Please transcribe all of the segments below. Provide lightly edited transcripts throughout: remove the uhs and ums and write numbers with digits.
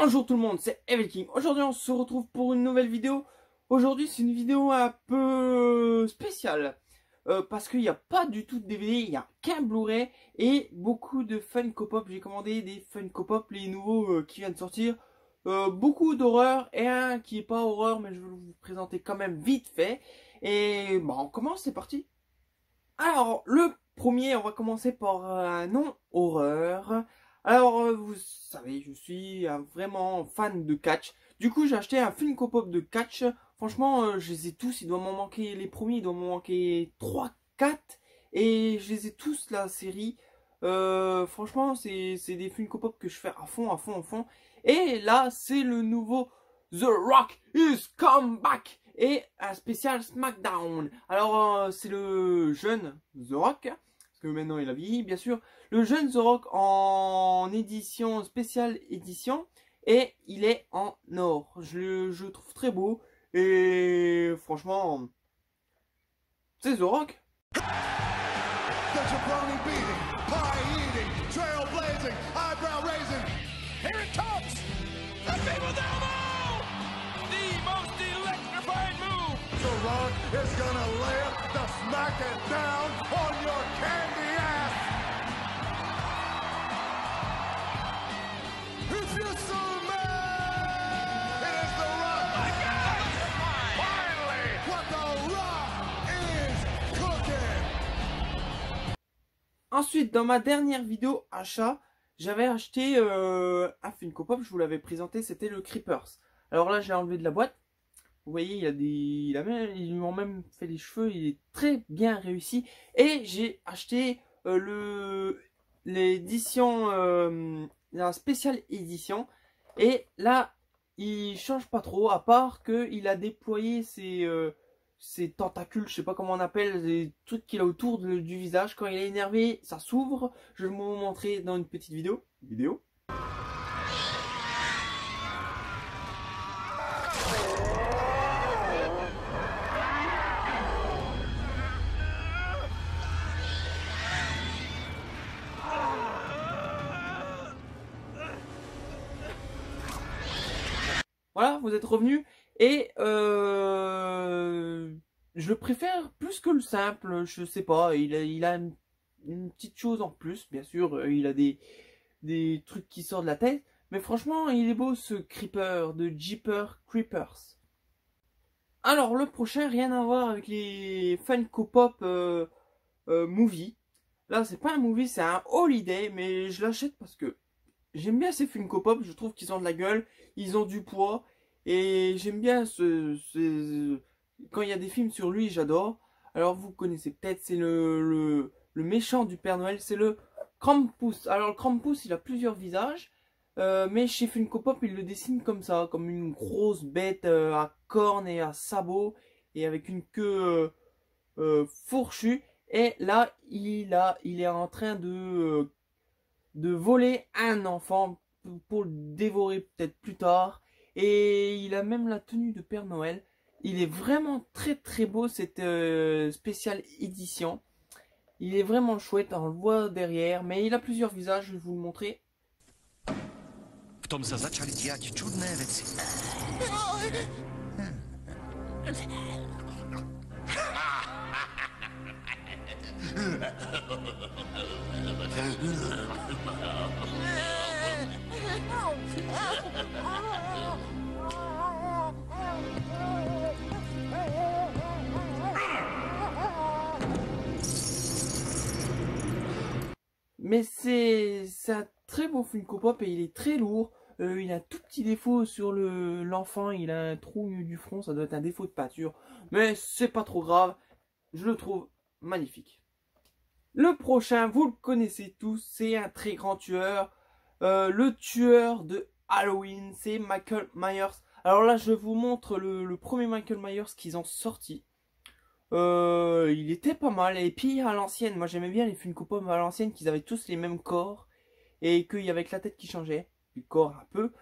Bonjour tout le monde, c'est Evelking. Aujourd'hui on se retrouve pour une nouvelle vidéo. Aujourd'hui c'est une vidéo un peu spéciale. Parce qu'il n'y a pas du tout de DVD, il n'y a qu'un Blu-ray et beaucoup de Funko Pop. J'ai commandé des Funko Pop, les nouveaux qui viennent de sortir. Beaucoup d'horreur et un qui est pas horreur mais je vais vous présenter quand même vite fait. Et bon, on commence, c'est parti. Alors le premier, on va commencer par un nom horreur. Alors, vous savez, je suis vraiment fan de catch. Du coup, j'ai acheté un Funko Pop de catch. Franchement, je les ai tous. Il doit m'en manquer les premiers. Il doit m'en manquer 3, 4. Et je les ai tous, la série. Franchement, c'est des Funko Pop que je fais à fond, à fond, à fond. Et là, c'est le nouveau The Rock is come back. Et un spécial SmackDown. Alors, c'est le jeune The Rock. Parce que maintenant, il a vieilli, bien sûr. Le jeune The Rock en édition, spéciale édition. Et il est en or. Je le trouve très beau. Et franchement, c'est The Rock. The Rock is gonna lay the smack it down on your candy ass. If you're so mad, it is The Rock. My God! Finally, what The Rock is cooking. Ensuite, dans ma dernière vidéo achat, j'avais acheté un Funko Pop, je vous l'avais présenté, c'était le Creepers. Alors là, j'ai enlevé de la boîte. Vous voyez, ils lui ont même fait les cheveux, il est très bien réussi. Et j'ai acheté l'édition, la spéciale édition. Et là, il change pas trop, à part qu'il a déployé ses tentacules, je sais pas comment on appelle, les trucs qu'il a autour du visage. Quand il est énervé, ça s'ouvre. Je vais vous montrer dans une petite vidéo. Voilà, vous êtes revenu et je préfère plus que le simple, je sais pas, il a une petite chose en plus, bien sûr, il a des trucs qui sortent de la tête, mais franchement, il est beau ce Creeper de Jeepers Creepers. Alors, le prochain, rien à voir avec les Funko Pop movie. Là, c'est pas un movie, c'est un holiday, mais je l'achète parce que j'aime bien ces Funko Pop, je trouve qu'ils ont de la gueule, ils ont du poids, et j'aime bien quand il y a des films sur lui, j'adore. Alors vous connaissez peut-être, c'est le méchant du Père Noël, c'est le Krampus. Alors le Krampus, il a plusieurs visages, mais chez Funko Pop, il le dessine comme ça, comme une grosse bête à cornes et à sabots, et avec une queue fourchue. Et là, il est en train de voler un enfant pour le dévorer peut-être plus tard. Et il a même la tenue de Père Noël. Il est vraiment très très beau cette spéciale édition. Il est vraiment chouette, on le voit derrière. Mais il a plusieurs visages, je vais vous le montrer. В том се зачали діяти чудні речі. Mais c'est un très beau Funko Pop et il est très lourd. Il a un tout petit défaut sur l'enfant, il a un trou au milieu du front, ça doit être un défaut de peinture. Mais c'est pas trop grave, je le trouve magnifique. Le prochain, vous le connaissez tous, c'est un très grand tueur. Le tueur de Halloween, c'est Michael Myers. Alors là, je vous montre le premier Michael Myers qu'ils ont sorti. Il était pas mal. Et puis à l'ancienne, moi j'aimais bien les Funko Pop à l'ancienne, qu'ils avaient tous les mêmes corps. Et qu'il y avait que la tête qui changeait, du corps un peu.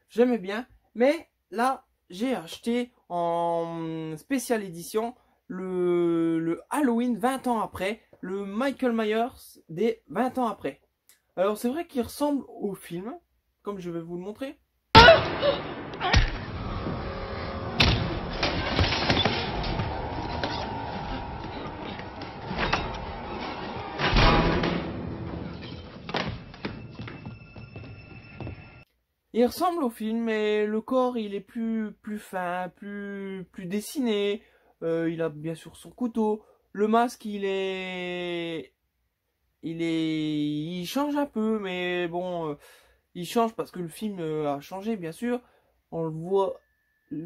J'aimais bien. Mais là, j'ai acheté en spéciale édition le Halloween 20 ans après. Le Michael Myers des 20 ans après. Alors c'est vrai qu'il ressemble au film, comme je vais vous le montrer. Il ressemble au film, mais le corps il est plus fin, plus dessiné. Il a bien sûr son couteau. Le masque il change un peu, mais bon, il change parce que le film a changé bien sûr. On le voit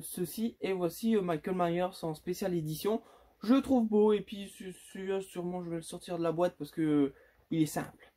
ceci et voici Michael Myers en spéciale édition. Je le trouve beau et puis celui-là sûrement je vais le sortir de la boîte parce que il est simple.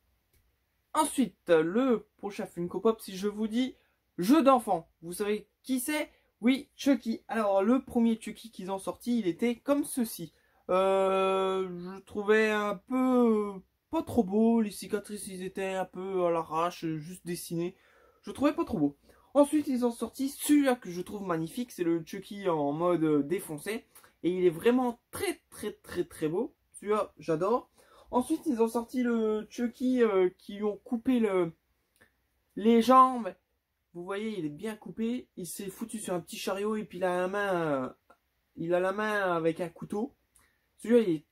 Ensuite, le prochain Funko Pop, si je vous dis jeu d'enfant, vous savez qui c'est? Oui, Chucky. Alors, le premier Chucky qu'ils ont sorti, il était comme ceci. Je trouvais un peu pas trop beau, les cicatrices ils étaient un peu à l'arrache, juste dessinés. Je trouvais pas trop beau. Ensuite, ils ont sorti celui-là que je trouve magnifique, c'est le Chucky en mode défoncé. Et il est vraiment très beau. Celui-là, j'adore. Ensuite, ils ont sorti le Chucky qui ont coupé les jambes. Vous voyez, il est bien coupé. Il s'est foutu sur un petit chariot et puis il a la main avec un couteau. Celui-là, il est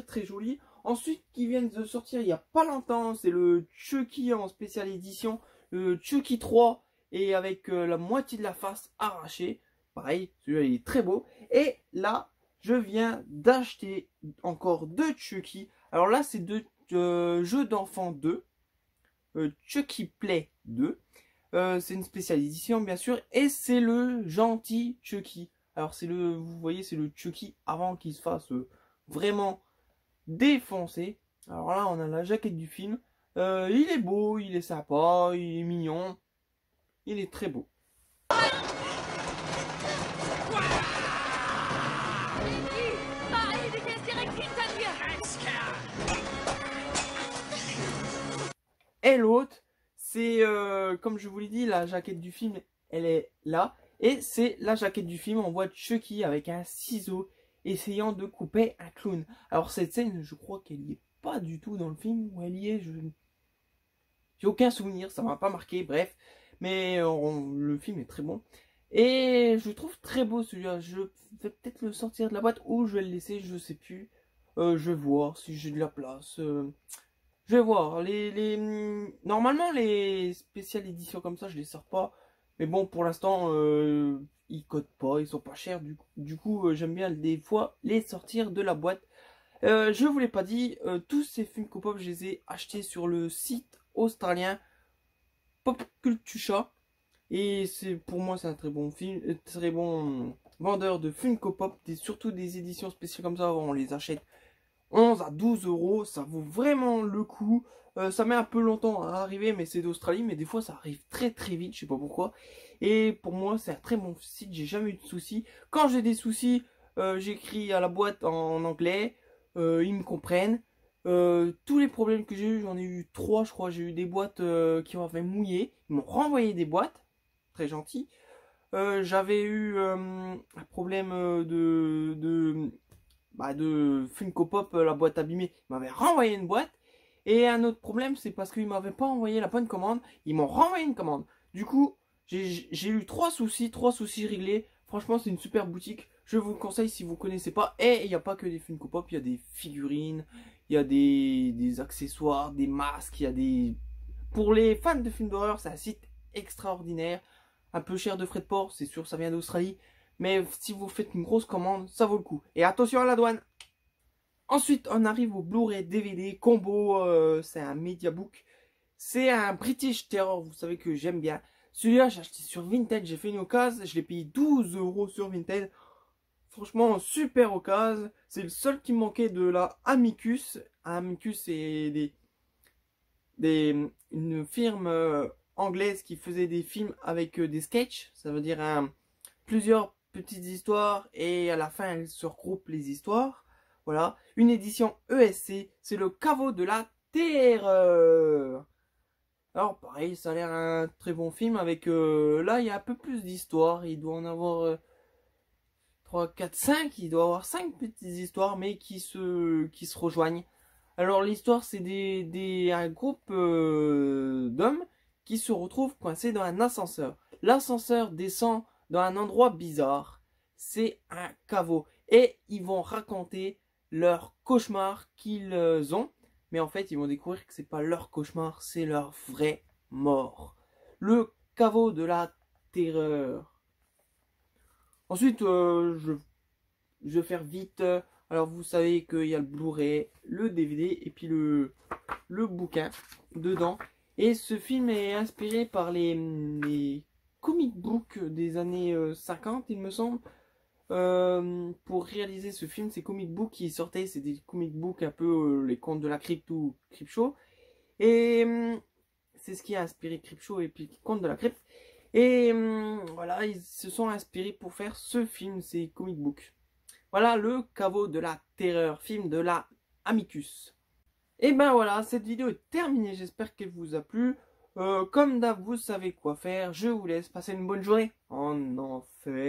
très joli. Ensuite, qui viennent de sortir il n'y a pas longtemps, c'est le Chucky en spéciale édition. Le Chucky 3 et avec la moitié de la face arrachée. Pareil, celui-là, il est très beau. Et là, je viens d'acheter encore deux Chucky. Alors là, c'est deux jeux d'enfants 2. Chucky Play 2. C'est une spéciale édition, bien sûr. Et c'est le gentil Chucky. Alors, vous voyez, c'est le Chucky avant qu'il se fasse vraiment défoncer. Alors là, on a la jaquette du film. Il est beau, il est sympa, il est mignon. Il est très beau. Et l'autre, c'est comme je vous l'ai dit, la jaquette du film, elle est là. Et c'est la jaquette du film, on voit Chucky avec un ciseau essayant de couper un clown. Alors cette scène, je crois qu'elle n'y est pas du tout dans le film, ou elle y est, j'ai aucun souvenir, ça m'a pas marqué, bref. Mais le film est très bon. Et je trouve très beau celui-là. Je vais peut-être le sortir de la boîte ou je vais le laisser, je sais plus. Je vais voir si j'ai de la place. Je vais voir. Normalement, les spéciales éditions comme ça, je les sors pas. Mais bon, pour l'instant, ils codent pas, ils sont pas chers. Du coup, j'aime bien des fois les sortir de la boîte. Je vous l'ai pas dit, tous ces Funko Pop, je les ai achetés sur le site australien Popcultura. Et pour moi, c'est un très bon film, très bon vendeur de Funko Pop, surtout des éditions spéciales comme ça, on les achète 11 à 12 euros, ça vaut vraiment le coup. Ça met un peu longtemps à arriver, mais c'est d'Australie, mais des fois ça arrive très vite, je sais pas pourquoi. Et pour moi, c'est un très bon site, j'ai jamais eu de soucis. Quand j'ai des soucis, j'écris à la boîte en anglais, ils me comprennent. Tous les problèmes que j'ai eu, j'en ai eu 3, je crois. J'ai eu des boîtes qui m'avaient mouillé, ils m'ont renvoyé des boîtes, très gentil. J'avais eu un problème de Funko Pop, la boîte abîmée, ils m'avaient renvoyé une boîte. Et un autre problème, c'est parce qu'ils m'avaient pas envoyé la bonne commande, ils m'ont renvoyé une commande. Du coup, j'ai eu 3 soucis réglés. Franchement, c'est une super boutique. Je vous le conseille si vous connaissez pas. Et il n'y a pas que des Funko Pop, il y a des figurines, il y a des accessoires, des masques, il y a des... Pour les fans de films d'horreur, c'est un site extraordinaire. Un peu cher de frais de port, c'est sûr, ça vient d'Australie. Mais si vous faites une grosse commande, ça vaut le coup. Et attention à la douane. Ensuite, on arrive au Blu-ray DVD combo. C'est un Mediabook. C'est un British Terror. Vous savez que j'aime bien. Celui-là, j'ai acheté sur Vinted. J'ai fait une occasion. Je l'ai payé 12 euros sur Vinted. Franchement, super occasion. C'est le seul qui me manquait de la Amicus. Amicus, c'est une firme anglaise qui faisait des films avec des sketchs. Ça veut dire plusieurs petites histoires et à la fin elles se regroupent les histoires. Voilà, une édition ESC, c'est le caveau de la terreur. Alors pareil, ça a l'air un très bon film avec là il y a un peu plus d'histoire, il doit en avoir 3, 4, 5, il doit avoir 5 petites histoires mais qui se rejoignent. Alors l'histoire c'est un groupe d'hommes qui se retrouvent coincés dans un ascenseur. L'ascenseur descend dans un endroit bizarre. C'est un caveau. Et ils vont raconter leur cauchemar qu'ils ont. Mais en fait, ils vont découvrir que c'est pas leur cauchemar, c'est leur vraie mort. Le caveau de la terreur. Ensuite, je vais faire vite. Alors, vous savez qu'il y a le Blu-ray, le DVD et puis le bouquin dedans. Et ce film est inspiré par les comic books des années 50, il me semble. Pour réaliser ce film, ces comic books qui sortaient, c'est des comic books un peu les contes de la crypte ou Creepshow. Et c'est ce qui a inspiré Creepshow et puis contes de la crypte. Et voilà, ils se sont inspirés pour faire ce film, ces comic books. Voilà le caveau de la terreur, film de la Amicus. Et ben voilà, cette vidéo est terminée, j'espère qu'elle vous a plu. Comme d'hab, vous savez quoi faire, je vous laisse passer une bonne journée en enfer.